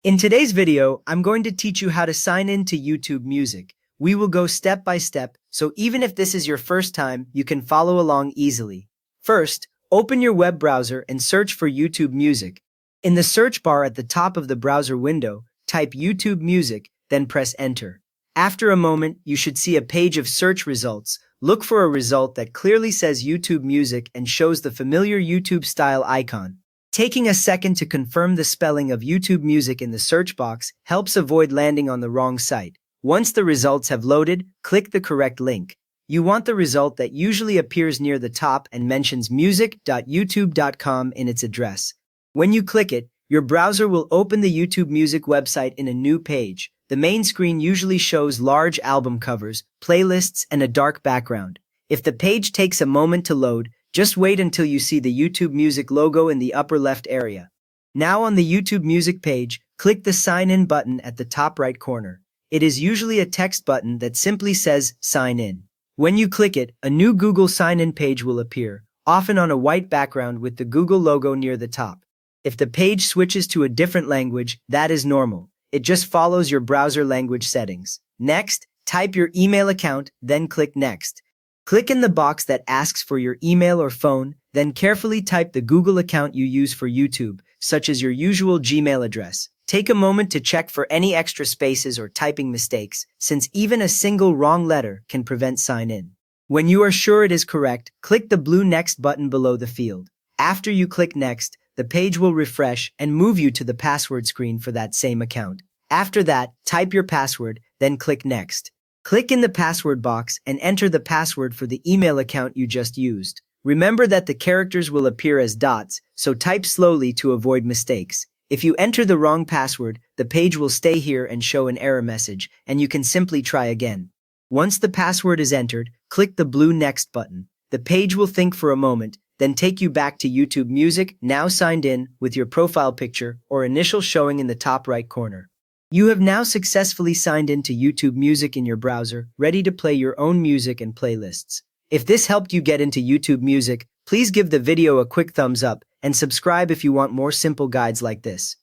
In today's video, I'm going to teach you how to sign in to YouTube Music. We will go step by step, so even if this is your first time, you can follow along easily. First, open your web browser and search for YouTube Music. In the search bar at the top of the browser window, type YouTube Music, then press Enter. After a moment, you should see a page of search results. Look for a result that clearly says YouTube Music and shows the familiar YouTube-style icon. Taking a second to confirm the spelling of YouTube Music in the search box helps avoid landing on the wrong site. Once the results have loaded, click the correct link. You want the result that usually appears near the top and mentions music.youtube.com in its address. When you click it, your browser will open the YouTube Music website in a new page. The main screen usually shows large album covers, playlists, and a dark background. If the page takes a moment to load, just wait until you see the YouTube Music logo in the upper left area. Now on the YouTube Music page, click the Sign In button at the top right corner. It is usually a text button that simply says Sign In. When you click it, a new Google Sign In page will appear, often on a white background with the Google logo near the top. If the page switches to a different language, that is normal. It just follows your browser language settings. Next, type your email account, then click Next. Click in the box that asks for your email or phone, then carefully type the Google account you use for YouTube, such as your usual Gmail address. Take a moment to check for any extra spaces or typing mistakes, since even a single wrong letter can prevent sign in. When you are sure it is correct, click the blue Next button below the field. After you click Next, the page will refresh and move you to the password screen for that same account. After that, type your password, then click Next. Click in the password box and enter the password for the email account you just used. Remember that the characters will appear as dots, so type slowly to avoid mistakes. If you enter the wrong password, the page will stay here and show an error message, and you can simply try again. Once the password is entered, click the blue Next button. The page will think for a moment, then take you back to YouTube Music, now signed in, with your profile picture or initial showing in the top right corner. You have now successfully signed into YouTube Music in your browser, ready to play your own music and playlists. If this helped you get into YouTube Music, please give the video a quick thumbs up and subscribe if you want more simple guides like this.